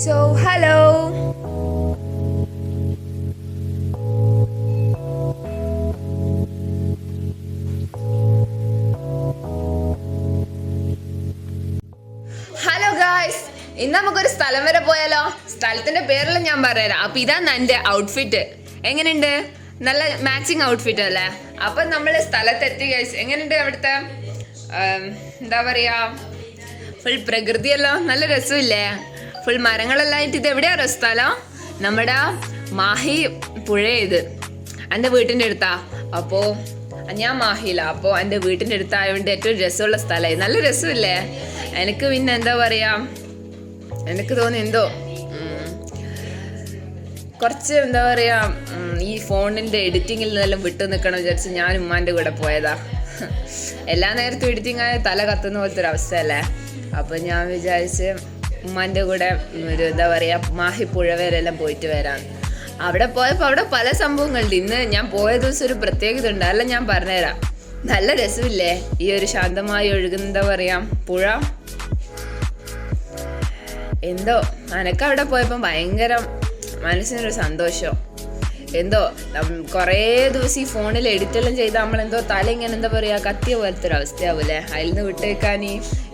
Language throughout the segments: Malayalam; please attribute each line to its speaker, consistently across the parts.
Speaker 1: Hello. ഹലോ ഗായ്സ്, ഇന്ന് നമുക്കൊരു സ്ഥലം വരെ പോയാലോ? സ്ഥലത്തിന്റെ പേരെല്ലാം ഞാൻ പറഞ്ഞുതരാം. അപ്പൊ ഇതാണ് എന്റെ ഔട്ട്ഫിറ്റ്. എങ്ങനെയുണ്ട്? നല്ല മാച്ചിങ് ഔട്ട്ഫിറ്റ് അല്ലേ? അപ്പൊ നമ്മള് സ്ഥലത്തെത്തി ഗൈസ്. എങ്ങനെയുണ്ട് അവിടുത്തെ എന്താ പറയാ, ഫുൾ പ്രകൃതിയല്ലോ, നല്ല രസമില്ലേ? ഫുൾ മരങ്ങളെല്ലാം ആയിട്ട്. ഇത് എവിടെയാ സ്ഥലം? നമ്മുടെ മാഹി പുഴ. ഇത് എൻ്റെ വീട്ടിൻ്റെ അടുത്താ. അപ്പോൾ ഞാൻ മാഹിയില്ല, അപ്പോൾ എൻ്റെ വീട്ടിൻ്റെ അടുത്തായതുകൊണ്ട് ഏറ്റവും രസമുള്ള സ്ഥലമായി. നല്ല രസമില്ലേ? എനിക്ക് പിന്നെ എന്താ പറയാ, എനിക്ക് തോന്നി എന്തോ കുറച്ച് എന്താ പറയാ, ഈ ഫോണിൻ്റെ എഡിറ്റിങ്ങിൽ നിന്നെല്ലാം വിട്ടു നിൽക്കണം വിചാരിച്ച് ഞാൻ ഉമ്മാൻ്റെ കൂടെ പോയതാ. എല്ലാ നേരത്തും എഡിറ്റിംഗ് ആയ തല കത്തുന്ന പോലത്തെ ഒരു അവസ്ഥയല്ലേ. അപ്പം ഞാൻ വിചാരിച്ച് ഉമ്മാൻ്റെ കൂടെ ഒരു എന്താ പറയുക, മാഹി പുഴ വരെല്ലാം പോയിട്ട് വരാം. അവിടെ പോയപ്പോൾ അവിടെ പല സംഭവങ്ങളുണ്ട്. ഇന്ന് ഞാൻ പോയ ദിവസം ഒരു പ്രത്യേകത ഉണ്ട്, അതെല്ലാം ഞാൻ പറഞ്ഞുതരാം. നല്ല രസമില്ലേ ഈ ഒരു ശാന്തമായി ഒഴുകുന്ന എന്താ പറയാ പുഴ? എന്തോ എനക്ക് അവിടെ പോയപ്പോൾ ഭയങ്കര മനസ്സിനൊരു സന്തോഷം. എന്തോ കുറേ ദിവസം ഈ ഫോണിൽ എഡിറ്റെല്ലാം ചെയ്താൽ നമ്മളെന്തോ തല ഇങ്ങനെ എന്താ പറയുക കത്തിയ പോലത്തെ ഒരു അവസ്ഥയാവൂലേ. അതിൽ നിന്ന് വിട്ടേക്കാൻ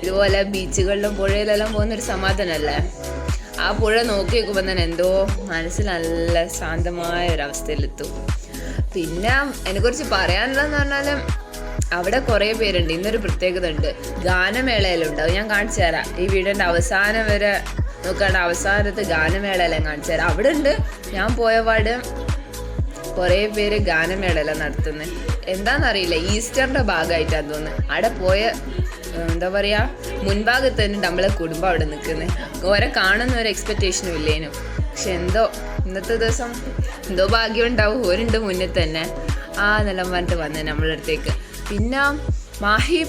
Speaker 1: ഇതുപോലെ ബീച്ചുകളിലും പുഴയിലെല്ലാം പോകുന്നൊരു സമാധാനമല്ലേ. ആ പുഴ നോക്കി വെക്കുമ്പോൾ തന്നെ എന്തോ മനസ്സിൽ നല്ല ശാന്തമായ ഒരവസ്ഥയിലെത്തും. പിന്നെ എന്നെക്കുറിച്ച് പറയാനുള്ളതെന്ന് പറഞ്ഞാൽ അവിടെ കുറേ പേരുണ്ട്. ഇന്നൊരു പ്രത്യേകത ഉണ്ട്, ഗാനമേളയിലുണ്ട്. അത് ഞാൻ കാണിച്ചു തരാം. ഈ വീടിൻ്റെ അവസാനം വരെ നോക്കാണ്ട് അവസാനത്ത് ഗാനമേളയെല്ലാം കാണിച്ചു തരാം. അവിടെ ഉണ്ട്. ഞാൻ പോയപാട് കുറേ പേര് ഗാനമേളയെല്ലാം നടത്തുന്നത്. എന്താണെന്നറിയില്ല, ഈസ്റ്ററിൻ്റെ ഭാഗമായിട്ടാണ് തോന്നുന്നത്. അവിടെ പോയ എന്താ പറയുക, മുൻഭാഗത്ത് തന്നെ നമ്മളെ കുടുംബം അവിടെ നിൽക്കുന്നത്. ഓരെ കാണുന്ന ഒരു എക്സ്പെക്റ്റേഷനും ഇല്ലേനും. പക്ഷെ എന്തോ ഇന്നത്തെ ദിവസം എന്തോ ഭാഗ്യം ഉണ്ടാവും, ഓരുണ്ട് മുന്നിൽ തന്നെ. ആ നിലം പറഞ്ഞിട്ട് വന്നേ നമ്മളെ അടുത്തേക്ക്. പിന്നെ മാഹി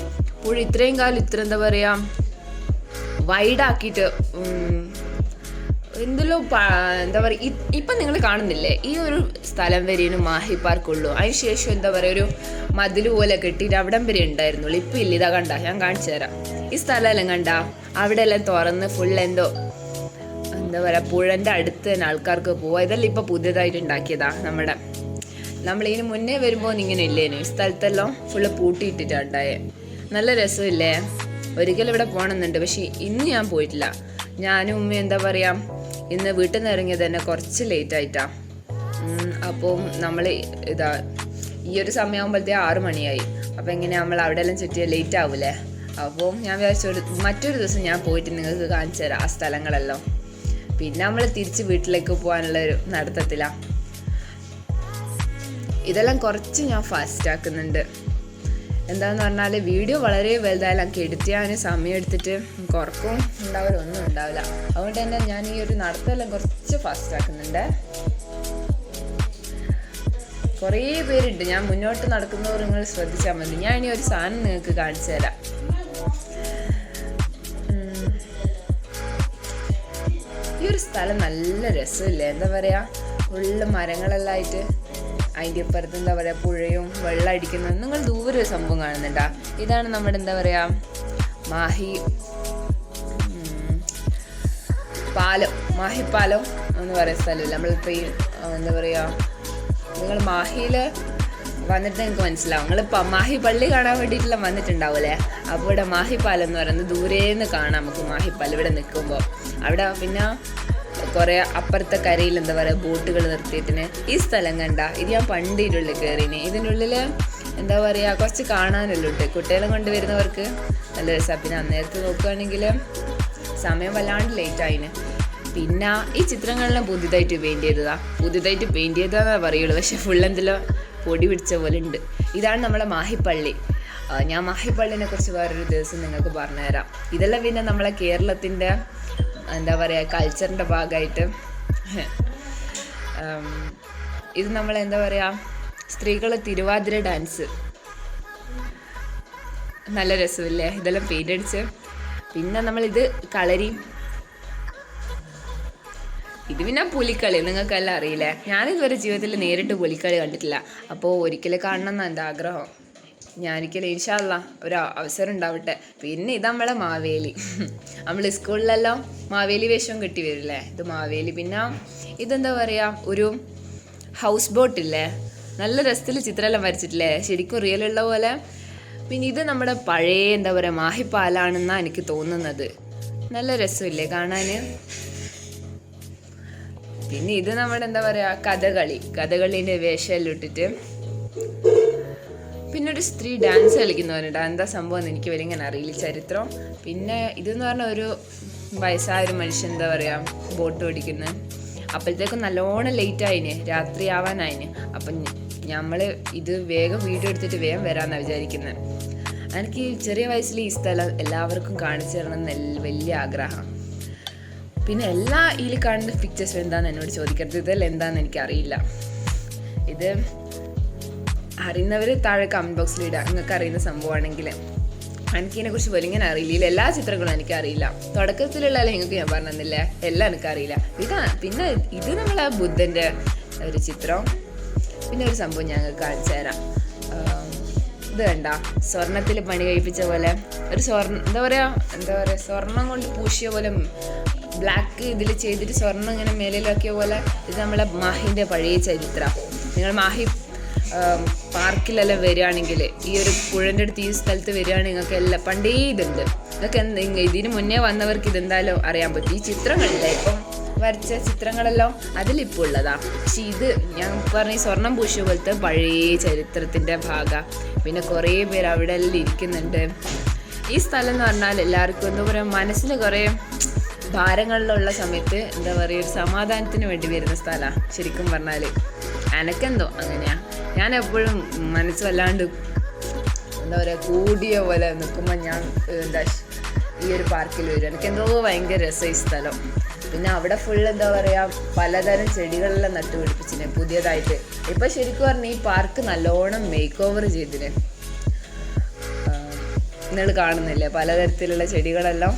Speaker 1: പുഴ ഇത്രയും കാലം ഇത്ര എന്താ പറയുക വൈഡാക്കിയിട്ട് എന്തെല്ലോ എന്താ പറയുക, ഇപ്പം നിങ്ങൾ കാണുന്നില്ലേ ഈ ഒരു സ്ഥലം വരെയാണ് മാഹി പാർക്കുള്ളൂ. അതിന് ശേഷം എന്താ പറയുക ഒരു മതിൽ പോലെ കെട്ടിയിട്ട് അവിടം വരെ ഉണ്ടായിരുന്നുള്ളൂ. ഇപ്പം ഇല്ല. ഇതാ കണ്ട, ഞാൻ കാണിച്ചു തരാം. ഈ സ്ഥലമെല്ലാം കണ്ട, അവിടെ എല്ലാം തുറന്ന് ഫുൾ എന്തോ എന്താ പറയുക പുഴൻ്റെ അടുത്ത് തന്നെ ആൾക്കാർക്ക് പോവാം. ഇതെല്ലാം ഇപ്പം പുതിയതായിട്ട് ഉണ്ടാക്കിയതാ. നമ്മളിതിന് മുന്നേ വരുമ്പോൾ ഇങ്ങനെ ഇല്ലേനു. ഈ സ്ഥലത്തെല്ലാം ഫുള്ള് പൂട്ടിയിട്ടിട്ടുണ്ടായേ. നല്ല രസമില്ലേ? ഒരിക്കലും ഇവിടെ പോകണമെന്നുണ്ട്, പക്ഷെ ഇന്ന് ഞാൻ പോയിട്ടില്ല. ഞാനും ഉമ്മ എന്താ പറയുക ഇന്ന് വീട്ടിൽ നിന്ന് ഇറങ്ങിയത് തന്നെ കുറച്ച് ലേറ്റ് ആയിട്ടാ. അപ്പോൾ നമ്മൾ ഇതാ ഈ ഒരു സമയമാകുമ്പോഴത്തേ 6 മണിയായി. അപ്പോൾ എങ്ങനെ നമ്മൾ അവിടെ എല്ലാം ചുറ്റിയാൽ ലേറ്റ് ആവൂലേ. അപ്പോൾ ഞാൻ വിചാരിച്ചു മറ്റൊരു ദിവസം ഞാൻ പോയിട്ട് നിങ്ങൾക്ക് കാണിച്ചു തരാം ആ സ്ഥലങ്ങളെല്ലാം. പിന്നെ നമ്മൾ തിരിച്ച് വീട്ടിലേക്ക് പോകാനുള്ളൊരു നടത്തത്തിലാണ്. ഇതെല്ലാം കുറച്ച് ഞാൻ ഫാസ്റ്റ് ആക്കുന്നുണ്ട്. എന്താന്ന് പറഞ്ഞാൽ വീഡിയോ വളരെ വലുതായാലും എനിക്ക് എഡിറ്റ് ചെയ്യാൻ സമയം എടുത്തിട്ട് കുറക്കും ഉണ്ടാവില്ല, ഒന്നും ഉണ്ടാവില്ല. അതുകൊണ്ട് തന്നെ ഞാൻ ഈ ഒരു നടത്തെല്ലാം കുറച്ച് ഫാസ്റ്റ് ആക്കുന്നുണ്ട്. കുറേ പേരുണ്ട്. ഞാൻ മുന്നോട്ട് നടക്കുന്നവർ നിങ്ങൾ ശ്രദ്ധിച്ചാൽ മതി. ഞാൻ ഇനി ഒരു സാധനം നിങ്ങൾക്ക് കാണിച്ചു തരാം. ഈ ഒരു സ്ഥലം നല്ല രസമില്ലേ? എന്താ പറയുക, ഫുള്ള് മരങ്ങളെല്ലാം ആയിട്ട് അതിൻ്റെ ഇപ്പുറത്ത് എന്താ പറയുക പുഴയും വെള്ളം അടിക്കുന്നത്. നിങ്ങൾ ദൂരെ ഒരു സംഭവം കാണുന്നുണ്ടാ? ഇതാണ് നമ്മുടെ എന്താ പറയുക മാഹി പാലം. മാഹിപ്പാലം എന്ന് പറയുന്ന സ്ഥലമില്ല. നമ്മളിപ്പോൾ ഈ എന്താ പറയുക, നിങ്ങൾ മാഹിയിൽ വന്നിട്ട് നിങ്ങൾക്ക് മനസ്സിലാവും. നിങ്ങൾ മാഹി പള്ളി കാണാൻ വേണ്ടിയിട്ടെല്ലാം വന്നിട്ടുണ്ടാവില്ലേ. അപ്പോൾ ഇവിടെ മാഹിപ്പാലം എന്ന് പറയുന്നത് ദൂരേന്ന് കാണാം നമുക്ക്. മാഹിപ്പാലം ഇവിടെ നിൽക്കുമ്പോൾ അവിടെ പിന്നെ കുറേ അപ്പുറത്തെ കരയിൽ എന്താ പറയുക ബോട്ടുകൾ നിർത്തിയിട്ടിന്. ഈ സ്ഥലം കണ്ട, ഇത് ഞാൻ പണ്ട് ഇതിനുള്ളിൽ കയറിന്. ഇതിനുള്ളിൽ എന്താ പറയുക കുറച്ച് കാണാനല്ലോ ഉണ്ട്. കുട്ടികളെ കൊണ്ടുവരുന്നവർക്ക് നല്ല രസമാണ്. പിന്നെ അന്നേരത്ത് നോക്കുകയാണെങ്കിൽ സമയം വല്ലാണ്ട് ലേറ്റ് ആയിന്. പിന്നെ ഈ ചിത്രങ്ങളെല്ലാം പുതിയതായിട്ട് പെയിൻറ്റ് ചെയ്തതാണെന്നാ പറയുള്ളൂ. പക്ഷെ ഫുൾ എന്തെല്ലോ പൊടി പിടിച്ച പോലെ ഉണ്ട്. ഇതാണ് നമ്മളെ മാഹിപ്പള്ളി. ഞാൻ മാഹിപ്പള്ളിനെ കുറിച്ച് വേറൊരു ദിവസം നിങ്ങൾക്ക് പറഞ്ഞുതരാം. ഇതെല്ലാം പിന്നെ നമ്മളെ കേരളത്തിൻ്റെ എന്താ പറയുക കൾച്ചറിൻ്റെ ഭാഗമായിട്ട് ഇത് നമ്മളെന്താ പറയുക സ്ത്രീകൾ തിരുവാതിര ഡാൻസ്. നല്ല രസമില്ലേ? ഇതെല്ലാം പെയിൻ്റ് അടിച്ച്. പിന്നെ നമ്മളിത് കളരി. ഇത് പിന്നെ പുലിക്കളി. നിങ്ങൾക്കെല്ലാം അറിയില്ലേ? ഞാനിതുവരെ ജീവിതത്തിൽ നേരിട്ട് പുലിക്കളി കണ്ടിട്ടില്ല. അപ്പോൾ ഒരിക്കലും കാണണം എന്നാണ് എൻ്റെ ആഗ്രഹം. ഞാനിക്കലും ഇൻഷാ അല്ലാ ഒരു അവസരം ഉണ്ടാവട്ടെ. പിന്നെ ഇത് നമ്മളെ മാവേലി, നമ്മൾ സ്കൂളിലെല്ലാം മാവേലി വേഷം കെട്ടി വരില്ലേ, ഇത് മാവേലി. പിന്നെ ഇതെന്താ പറയുക, ഒരു ഹൗസ് ബോട്ടില്ലേ, നല്ല രസത്തിൽ ചിത്രമെല്ലാം വരച്ചിട്ടില്ലേ, ശരിക്കും റിയലുള്ള പോലെ. പിന്നെ ഇത് നമ്മുടെ പഴയ എന്താ പറയുക മാഹിപ്പാലാണെന്നാണ് എനിക്ക് തോന്നുന്നത്. നല്ല രസമില്ലേ കാണാൻ. പിന്നെ ഇത് നമ്മുടെ എന്താ പറയുക കഥകളീൻ്റെ വേഷമെല്ലാം ഇട്ടിട്ട്. പിന്നെ ഒരു സ്ത്രീ ഡാൻസ് കളിക്കുന്നവരുണ്ട്, എന്താ സംഭവം എന്ന് എനിക്ക് വലിയ ഇങ്ങനെ അറിയില്ല ചരിത്രം. പിന്നെ ഇതെന്ന് പറഞ്ഞാൽ ഒരു വയസ്സായ ഒരു മനുഷ്യൻ എന്താ പറയുക ബോട്ട് ഓടിക്കുന്നത്. അപ്പോഴത്തേക്കും നല്ലോണം ലേറ്റ് ആയിന്, രാത്രി ആവാനായിന്. അപ്പം നമ്മൾ ഇത് വേഗം വീഡിയോ എടുത്തിട്ട് വേഗം വരാമെന്നാണ് വിചാരിക്കുന്നത്. എനിക്ക് ചെറിയ വയസ്സിൽ ഈ സ്ഥലം എല്ലാവർക്കും കാണിച്ചു തരണം എന്ന് വലിയ ആഗ്രഹം. പിന്നെ എല്ലാ ഇതിൽ കാണുന്ന പിക്ചേഴ്സും എന്താണെന്ന് എന്നോട് ചോദിക്കരുത്, ഇതെല്ലാം എന്താണെന്ന് എനിക്കറിയില്ല. ഇത് അറിയുന്നവർ താഴെ കമൻറ്റ് ബോക്സിൽ ഇടാം, നിങ്ങൾക്ക് അറിയുന്ന സംഭവമാണെങ്കിൽ. എനിക്കിതിനെക്കുറിച്ച് പോലും ഇങ്ങനെ അറിയില്ല, എല്ലാ ചിത്രങ്ങളും എനിക്കറിയില്ല. തുടക്കത്തിലുള്ള നിങ്ങൾക്ക് ഞാൻ പറഞ്ഞു തന്നില്ലേ, എല്ലാം എനിക്കറിയില്ല. പിന്നെ ഇത് നമ്മളെ ബുദ്ധൻ്റെ ഒരു ചിത്രം. പിന്നെ ഒരു സംഭവം ഞങ്ങൾക്ക് കാണിച്ചു തരാം. ഇത് കണ്ട സ്വർണത്തിൽ പണി കഴിപ്പിച്ച പോലെ ഒരു എന്താ പറയുക സ്വർണം കൊണ്ട് പൂശിയ പോലെ ബ്ലാക്ക് ഇതിൽ ചെയ്തിട്ട് സ്വർണ്ണം ഇങ്ങനെ മേലിലാക്കിയ പോലെ. ഇത് നമ്മളെ മാഹിൻ്റെ പഴയ ചരിത്രം. നിങ്ങൾ മാഹി പാർക്കിലെല്ലാം വരികയാണെങ്കിൽ, ഈ ഒരു പുഴൻ്റെ അടുത്ത് ഈ സ്ഥലത്ത് വരികയാണെങ്കിൽ നിങ്ങൾക്ക് എല്ലാം പണ്ടേ ഇതുണ്ട്. നിങ്ങൾക്ക് ഇതിന് മുന്നേ വന്നവർക്ക് ഇതെന്തായാലും അറിയാൻ പറ്റും. ഈ ചിത്രങ്ങളില്ലേ ഇപ്പം വരച്ച ചിത്രങ്ങളെല്ലാം അതിലിപ്പോൾ ഉള്ളതാ. പക്ഷെ ഇത് ഞാൻ പറഞ്ഞ സ്വർണം പൂശിയ പോലത്തെ പഴയ ചരിത്രത്തിൻ്റെ ഭാഗം. പിന്നെ കുറേ പേര് അവിടെ എല്ലാം ഇരിക്കുന്നുണ്ട്. ഈ സ്ഥലം എന്ന് പറഞ്ഞാൽ എല്ലാവർക്കും എന്താ പറയുക മനസ്സിന് കുറേ ഭാരങ്ങളിലുള്ള സമയത്ത് എന്താ പറയുക ഒരു സമാധാനത്തിന് വേണ്ടി വരുന്ന സ്ഥലമാണ് ശരിക്കും പറഞ്ഞാൽ. എനക്കെന്തോ അങ്ങനെയാ, ഞാൻ എപ്പോഴും മനസ്സ് വല്ലാണ്ട് എന്താ പറയുക കൂടിയ പോലെ നിൽക്കുമ്പോൾ ഞാൻ ഈ ഒരു പാർക്കിൽ വരും. എനിക്കെന്തോ ഭയങ്കര രസം ഈ സ്ഥലം. പിന്നെ അവിടെ ഫുൾ എന്താ പറയുക പലതരം ചെടികളെല്ലാം നട്ടുപിടിപ്പിച്ചിന് പുതിയതായിട്ട്. ഇപ്പം ശരിക്കും പറഞ്ഞാൽ ഈ പാർക്ക് നല്ലോണം മേക്ക് ഓവർ ചെയ്തിന്. നിങ്ങൾ കാണുന്നില്ലേ പലതരത്തിലുള്ള ചെടികളെല്ലാം.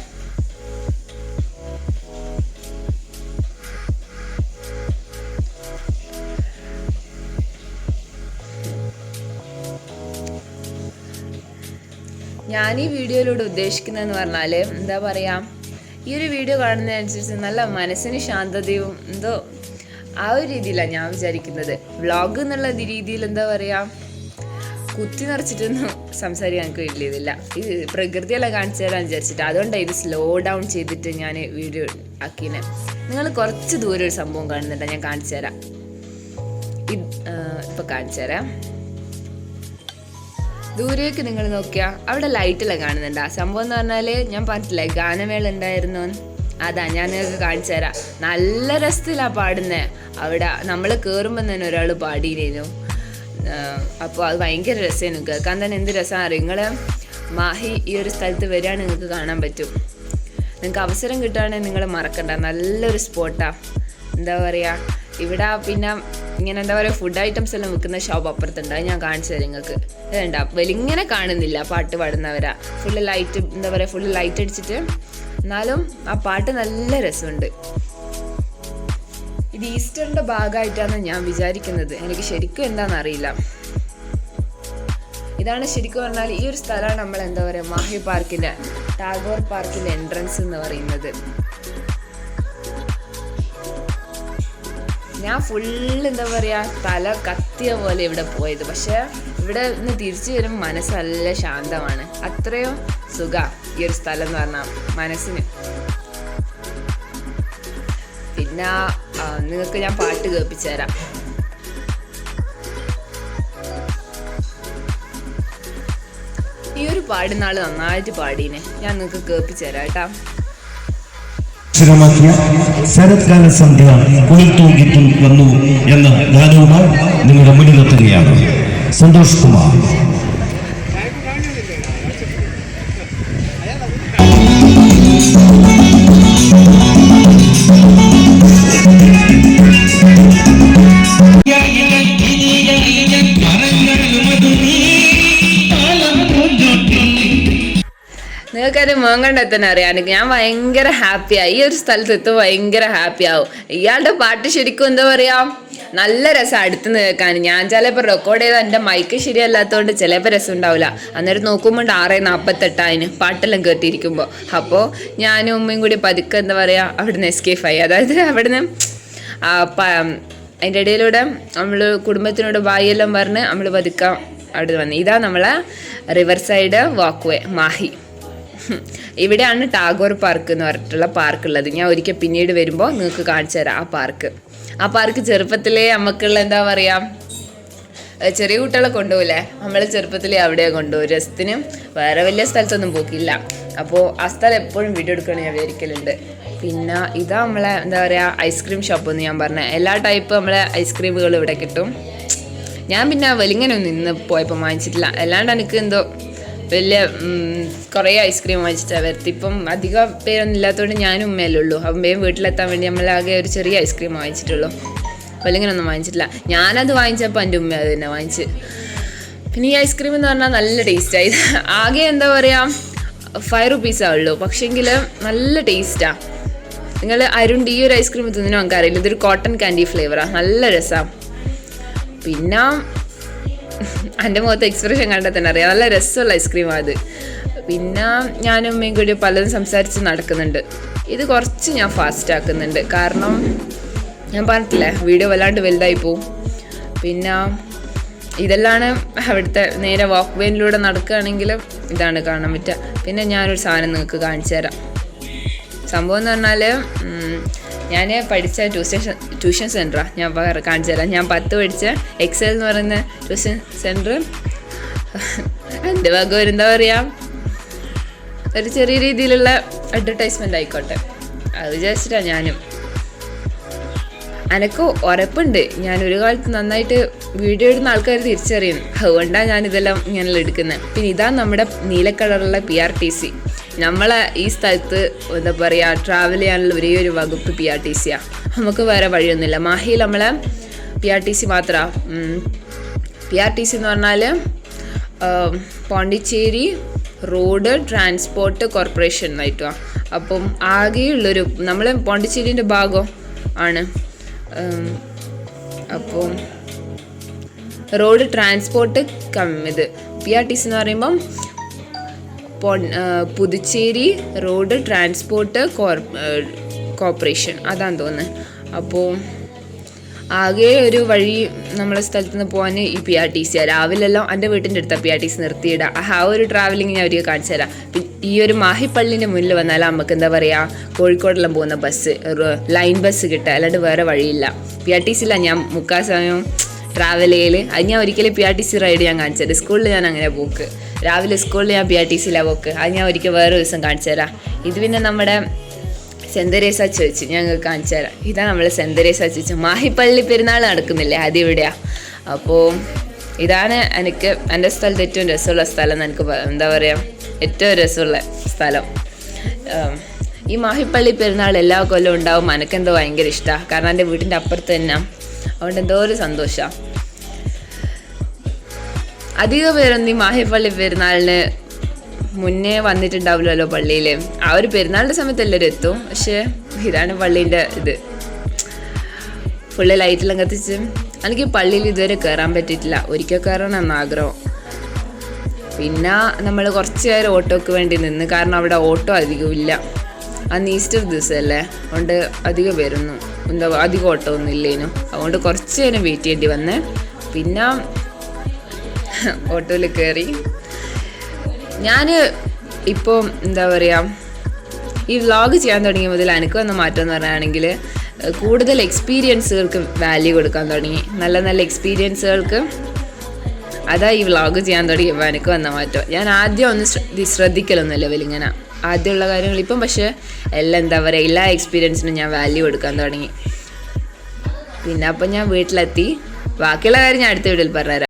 Speaker 1: ഞാൻ ഈ വീഡിയോയിലൂടെ ഉദ്ദേശിക്കുന്നതെന്ന് പറഞ്ഞാൽ എന്താ പറയുക, ഈ ഒരു വീഡിയോ കാണുന്നതനുസരിച്ച് നല്ല മനസ്സിന് ശാന്തതയും എന്തോ ആ ഒരു രീതിയിലാണ് ഞാൻ വിചാരിക്കുന്നത്. വ്ളോഗ് എന്നുള്ള രീതിയിൽ എന്താ പറയുക കുത്തി നിറച്ചിട്ടൊന്നും സംസാരിക്കാൻ എനിക്ക് വലിയതില്ല. ഈ പ്രകൃതിയെല്ലാം കാണിച്ചു തരാൻ വിചാരിച്ചിട്ട് അതുകൊണ്ടാണ് ഇത് സ്ലോ ഡൗൺ ചെയ്തിട്ട് ഞാൻ വീഡിയോ ആക്കിനെ. നിങ്ങൾ കുറച്ച് ദൂരം ഒരു സംഭവം കാണുന്നുണ്ട്, ഞാൻ കാണിച്ചു തരാം. ഇപ്പം കാണിച്ചു തരാം. ദൂരേക്ക് നിങ്ങൾ നോക്കിയാൽ അവിടെ ലൈറ്റെല്ലാം കാണുന്നുണ്ട്. ആ സംഭവം എന്ന് പറഞ്ഞാൽ ഞാൻ പറഞ്ഞിട്ടില്ലേ ഗാനമേള ഉണ്ടായിരുന്നു, അതാ ഞാൻ നിങ്ങൾക്ക് കാണിച്ചു തരാം. നല്ല രസത്തിലാണ് പാടുന്നത്. അവിടെ നമ്മൾ കയറുമ്പോൾ തന്നെ ഒരാൾ പാടിയിരുന്നു. അപ്പോൾ അത് ഭയങ്കര രസമായിരുന്നു കേൾക്കാൻ തന്നെ. എന്ത് രസമാണ് അറിയും. നിങ്ങൾ മാഹി ഈ ഒരു സ്ഥലത്ത് വരികയാണെങ്കിൽ നിങ്ങൾക്ക് കാണാൻ പറ്റും. നിങ്ങൾക്ക് അവസരം കിട്ടുകയാണെങ്കിൽ നിങ്ങൾ മറക്കണ്ട, നല്ലൊരു സ്പോട്ടാണ്. എന്താ പറയുക ഇവിടെ പിന്നെ ഇങ്ങനെ എന്താ പറയുക ഫുഡ് ഐറ്റംസ് എല്ലാം വിൽക്കുന്ന ഷോപ്പ് അപ്പുറത്തുണ്ട്, അത് ഞാൻ കാണിച്ചു തരാം നിങ്ങൾക്ക്. ഇതുണ്ടാ വലിങ്ങനെ കാണുന്നില്ല പാട്ട് പാടുന്നവരാ, ഫുള്ള് ലൈറ്റ് എന്താ പറയുക ഫുള്ള് ലൈറ്റ് അടിച്ചിട്ട്, എന്നാലും ആ പാട്ട് നല്ല രസമുണ്ട്. ഇത് ഈസ്റ്ററിൻ്റെ ഭാഗമായിട്ടാണ് ഞാൻ വിചാരിക്കുന്നത്, എനിക്ക് ശരിക്കും എന്താണെന്ന് അറിയില്ല. ഇതാണ് ശരിക്കും പറഞ്ഞാൽ ഈ ഒരു സ്ഥലമാണ് നമ്മൾ എന്താ പറയുക മാഹി പാർക്കിൻ്റെ ടാഗോർ പാർക്കിൻ്റെ എൻട്രൻസ് എന്ന് പറയുന്നത്. ഞാൻ ഫുള്ള് എന്താ പറയുക തല കത്തിയ പോലെ ഇവിടെ പോയത്. പക്ഷേ ഇവിടെ നിന്ന് തിരിച്ചു വരുമ്പോൾ മനസ്സ് നല്ല ശാന്തമാണ്. അത്രയും സുഖം ഈ ഒരു സ്ഥലം എന്ന് പറഞ്ഞാൽ മനസ്സിന്. പിന്നെ നിങ്ങൾക്ക് ഞാൻ പാട്ട് കേൾപ്പിച്ചു തരാം. ഈ ഒരു പാടുന്ന ആൾ നന്നായിട്ട് പാടീനെ, ഞാൻ നിങ്ങൾക്ക് കേൾപ്പിച്ചു തരാം കേട്ടാ.
Speaker 2: ശരത്കാല സന്ധ്യ കുളിർ തൂങ്ങിത്തും വന്നു എന്ന ഗാനവുമായി നിങ്ങളുടെ മുന്നിലെത്തുകയാണ് സന്തോഷ് കുമാർ.
Speaker 1: നിങ്ങൾക്കത് മുഖം കണ്ടാൽ തന്നെ അറിയാം എനിക്ക് ഞാൻ ഭയങ്കര ഹാപ്പിയായി. ഈ ഒരു സ്ഥലത്ത് എത്തുമ്പോൾ ഭയങ്കര ഹാപ്പി ആവും. ഇയാളുടെ പാട്ട് ശരിക്കും എന്താ പറയാ നല്ല രസം അടുത്ത് കേൾക്കാൻ. ഞാൻ ചിലപ്പോൾ റെക്കോർഡ് ചെയ്താൽ എൻ്റെ മൈക്ക് ശരിയല്ലാത്തതുകൊണ്ട് ചിലപ്പോൾ രസം ഉണ്ടാവില്ല. അന്നേരം നോക്കുമ്പോൾ 6:48 പാട്ടെല്ലാം കേട്ടിരിക്കുമ്പോൾ. അപ്പോൾ ഞാനും ഉമ്മയും കൂടി പതുക്കെ എന്താ പറയുക അവിടുന്ന് എസ്കേപ്പ് ആയി. അതായത് അവിടുന്ന് അതിൻ്റെ ഇടയിലൂടെ നമ്മൾ കുടുംബത്തിനോട് ബായെല്ലാം പറഞ്ഞ് നമ്മൾ പതുക്കാം അവിടെ വന്ന്. ഇതാ നമ്മളെ റിവർ സൈഡ് വാക്ക് വേ മാഹി. ഇവിടെയാണ് ടാഗോർ പാർക്ക് എന്ന് പറഞ്ഞിട്ടുള്ള പാർക്കുള്ളത്. ഞാൻ ഒരിക്കൽ പിന്നീട് വരുമ്പോൾ നിങ്ങൾക്ക് കാണിച്ചു തരാം ആ പാർക്ക് ചെറുപ്പത്തിലേ നമുക്കുള്ള എന്താ പറയുക ചെറിയ കുട്ടികളെ കൊണ്ടുപോകില്ലേ, നമ്മൾ ചെറുപ്പത്തിലേ അവിടെ കൊണ്ടുപോകും രസത്തിന്. വേറെ വലിയ സ്ഥലത്തൊന്നും പോക്കില്ല. അപ്പോൾ ആ സ്ഥലം എപ്പോഴും വീഡിയോ എടുക്കുകയാണ് ഞാൻ വിചാരിക്കലുണ്ട്. പിന്നെ ഇതാ നമ്മളെ എന്താ പറയുക ഐസ്ക്രീം ഷോപ്പ് എന്ന് ഞാൻ പറഞ്ഞത്. എല്ലാ ടൈപ്പ് നമ്മളെ ഐസ്ക്രീമുകൾ ഇവിടെ കിട്ടും. ഞാൻ പിന്നെ വെലിങ്ങനൊന്നും ഇന്ന് പോയപ്പോൾ വാങ്ങിച്ചിട്ടില്ല. അല്ലാണ്ട് എനിക്ക് എന്തോ വലിയ കുറേ ഐസ്ക്രീം വാങ്ങിച്ചിട്ടാണ് വരുത്തി. ഇപ്പം അധികം പേരൊന്നും ഇല്ലാത്തതുകൊണ്ട് ഞാനും ഉമ്മയല്ലേ ഉള്ളൂ. അപ്പം വേഗം വീട്ടിലെത്താൻ വേണ്ടി നമ്മളാകെ ഒരു ചെറിയ ഐസ്ക്രീം വാങ്ങിച്ചിട്ടുള്ളൂ. വെലിങ്ങനൊന്നും വാങ്ങിച്ചിട്ടില്ല. ഞാനത് വാങ്ങിച്ചപ്പോൾ എൻ്റെ ഉമ്മ അത് തന്നെ വാങ്ങിച്ച്. പിന്നെ ഈ ഐസ്ക്രീം എന്ന് പറഞ്ഞാൽ നല്ല ടേസ്റ്റായി. ആകെ എന്താ പറയുക 5 റുപ്പീസാണ് ഉള്ളൂ. പക്ഷേങ്കിൽ നല്ല ടേസ്റ്റാണ്. നിങ്ങൾ അരുണ്ട് ഈ ഒരു ഐസ്ക്രീം തിന്നിനും നമുക്കറിയില്ല. ഇതൊരു കോട്ടൺ കാൻഡി ഫ്ലേവറാണ്, നല്ല രസമാണ്. പിന്നെ എൻ്റെ മുഖത്ത് എക്സ്പ്രഷൻ കണ്ടാൽ തന്നെ അറിയാം നല്ല രസമുള്ള ഐസ്ക്രീമാണ് അത്. പിന്നെ ഞാനും ഉമ്മയും കൂടി പലതും സംസാരിച്ച് നടക്കുന്നുണ്ട്. ഇത് കുറച്ച് ഞാൻ ഫാസ്റ്റ് ആക്കുന്നുണ്ട്, കാരണം ഞാൻ പറഞ്ഞിട്ടില്ലേ വീഡിയോ വല്ലാണ്ട് വലുതായി പോവും. പിന്നെ ഇതെല്ലാം അവിടുത്തെ നേരെ വാക്ക് വേയിലൂടെ നടക്കുകയാണെങ്കിലും ഇതാണ് കാണാൻ പറ്റുക. പിന്നെ ഞാനൊരു സാധനം നിങ്ങൾക്ക് കാണിച്ചു തരാം. സംഭവം എന്ന് പറഞ്ഞാൽ ഞാൻ പഠിച്ച ട്യൂഷൻ സെൻറ്ററാണ്. ഞാൻ കാണിച്ചു തരാം. ഞാൻ 10 പഠിച്ച എക്സൽ എന്ന് പറയുന്ന ട്യൂഷൻ സെൻറ്റർ. എൻ്റെ ഭാഗം എന്താ പറയുക ഒരു ചെറിയ രീതിയിലുള്ള അഡ്വർടൈസ്മെൻ്റ് ആയിക്കോട്ടെ അത് വിചാരിച്ചിട്ടാണ് ഞാനും. എനിക്ക് ഉറപ്പുണ്ട് ഞാനൊരു കാലത്ത് നന്നായിട്ട് വീഡിയോ ഇടുന്ന ആൾക്കാർ തിരിച്ചറിയും. അതുകൊണ്ടാണ് ഞാനിതെല്ലാം ഇങ്ങനെയുള്ള എടുക്കുന്നത്. പിന്നെ ഇതാണ് നമ്മുടെ നീല കളറുള്ള PRTC. നമ്മളെ ഈ സ്ഥലത്ത് എന്താ പറയുക ട്രാവൽ ചെയ്യാനുള്ള ഒരേ ഒരു വകുപ്പ് PRTCയാണ്. നമുക്ക് വേറെ വഴിയൊന്നുമില്ല. മാഹിയിൽ നമ്മളെ PRTC മാത്രമാണ്. PRTC എന്ന് പറഞ്ഞാൽ പോണ്ടിച്ചേരി റോഡ് ട്രാൻസ്പോർട്ട് കോർപ്പറേഷൻ എന്നായിട്ടുമാണ്. അപ്പം ആകെയുള്ളൊരു നമ്മളെ പോണ്ടിച്ചേരിൻ്റെ ഭാഗം ആണ്. അപ്പോൾ റോഡ് ട്രാൻസ്പോർട്ട് ഇത് PRTC എന്ന് പറയുമ്പം പുതുച്ചേരി റോഡ് ട്രാൻസ്പോർട്ട് കോർപ്പറേഷൻ അതാന്ന് തോന്നുന്നത്. അപ്പോൾ ആകെ ഒരു വഴി നമ്മളെ സ്ഥലത്ത് നിന്ന് പോകാൻ ഈ PRTC. രാവിലെല്ലാം എൻ്റെ വീട്ടിൻ്റെ അടുത്താണ് PRTC നിർത്തിയിടുക. ആ ഒരു ട്രാവലിംഗ് ഞാൻ അവർക്ക് കാണിച്ചു തരാം. ഈ ഒരു മാഹിപ്പള്ളിൻ്റെ മുന്നിൽ വന്നാൽ നമുക്ക് എന്താ പറയുക കോഴിക്കോടെല്ലാം പോകുന്ന ബസ് ലൈൻ ബസ് കിട്ടുക, അല്ലാണ്ട് വേറെ വഴിയില്ല. PRTCയിലാണ് ഞാൻ മുക്കാൽ സമയം ട്രാവൽ ചെയ്യൽ. അത് ഞാൻ ഒരിക്കലും PRTC റൈഡ് ഞാൻ കാണിച്ചത്. സ്കൂളിൽ ഞാൻ അങ്ങനെ പോക്ക്, രാവിലെ സ്കൂളിൽ ഞാൻ PRTCയിലാണ് പോക്ക്. അത് ഞാൻ ഒരിക്കൽ വേറെ ദിവസം കാണിച്ചു തരാം. ഇത് പിന്നെ നമ്മുടെ സെൻറ് തെരേസ ചർച്ച് ഞങ്ങൾക്ക് കാണിച്ചു തരാം. ഇതാണ് നമ്മൾ സെൻറ് തെരേസ ചർച്ച്. മാഹിപ്പള്ളി പെരുന്നാൾ നടക്കുന്നില്ലേ അത് ഇവിടെയാണ്. അപ്പോൾ ഇതാണ് എനിക്ക് എൻ്റെ സ്ഥലത്ത് ഏറ്റവും രസമുള്ള സ്ഥലം. എനിക്ക് എന്താ പറയുക ഏറ്റവും രസമുള്ള സ്ഥലം. ഈ മാഹിപ്പള്ളി പെരുന്നാൾ എല്ലാ കൊല്ലവും ഉണ്ടാവും. എനിക്കെന്തോ ഭയങ്കര ഇഷ്ടമാണ്, കാരണം എൻ്റെ വീട്ടിൻ്റെ അപ്പുറത്ത് തന്നെ. അതുകൊണ്ട് എന്തോ ഒരു സന്തോഷമാണ്. അധികം പേരൊന്നും ഈ മാഹിപ്പള്ളി പെരുന്നാളിന് മുന്നേ വന്നിട്ടുണ്ടാവില്ലല്ലോ പള്ളിയിൽ. ആ ഒരു പെരുന്നാളിൻ്റെ സമയത്ത് എല്ലാവരും എത്തും. പക്ഷേ ഇതാണ് പള്ളീൻ്റെ ഇത്, ഫുള്ള് ലൈറ്റെല്ലാം കത്തിച്ച്. എനിക്ക് പള്ളിയിൽ ഇതുവരെ കയറാൻ പറ്റിയിട്ടില്ല. ഒരിക്കൽ കയറണമെന്ന് ആഗ്രഹം. പിന്നെ നമ്മൾ കുറച്ച് നേരം ഓട്ടോക്ക് വേണ്ടി നിന്ന്, കാരണം അവിടെ ഓട്ടോ അധികം ഇല്ല. അന്ന് ഈസ്റ്റർ ദിവസമല്ലേ, അതുകൊണ്ട് അധികം പേരൊന്നും എന്താ അധികം ഓട്ടോ ഒന്നും ഇല്ലേനു. അതുകൊണ്ട് കുറച്ച് നേരം വെയിറ്റ് ചെയ്യേണ്ടി വന്നേ. പിന്നെ ഓട്ടോയിൽ കയറി. ഞാൻ ഇപ്പോൾ എന്താ പറയുക ഈ വ്ളോഗ് ചെയ്യാൻ തുടങ്ങിയ മുതൽ എനിക്ക് വന്ന മാറ്റം എന്ന് പറയുകയാണെങ്കിൽ കൂടുതൽ എക്സ്പീരിയൻസുകൾക്ക് വാല്യൂ കൊടുക്കാൻ തുടങ്ങി. നല്ല നല്ല എക്സ്പീരിയൻസുകൾക്ക് അതാ ഈ വ്ളോഗ് ചെയ്യാൻ തുടങ്ങിയപ്പോൾ എനിക്ക് വന്ന മാറ്റം. ഞാൻ ആദ്യം ഒന്ന് ശ്രദ്ധിക്കലൊന്നുമില്ല വലിങ്ങനെ ആദ്യമുള്ള കാര്യങ്ങൾ. ഇപ്പം പക്ഷേ എല്ലാം എന്താ പറയുക എല്ലാ എക്സ്പീരിയൻസിനും ഞാൻ വാല്യൂ കൊടുക്കാൻ തുടങ്ങി. പിന്നെ അപ്പം ഞാൻ വീട്ടിലെത്തി. ബാക്കിയുള്ള കാര്യം ഞാൻ അടുത്ത വീട്ടിൽ പറഞ്ഞുതരാം.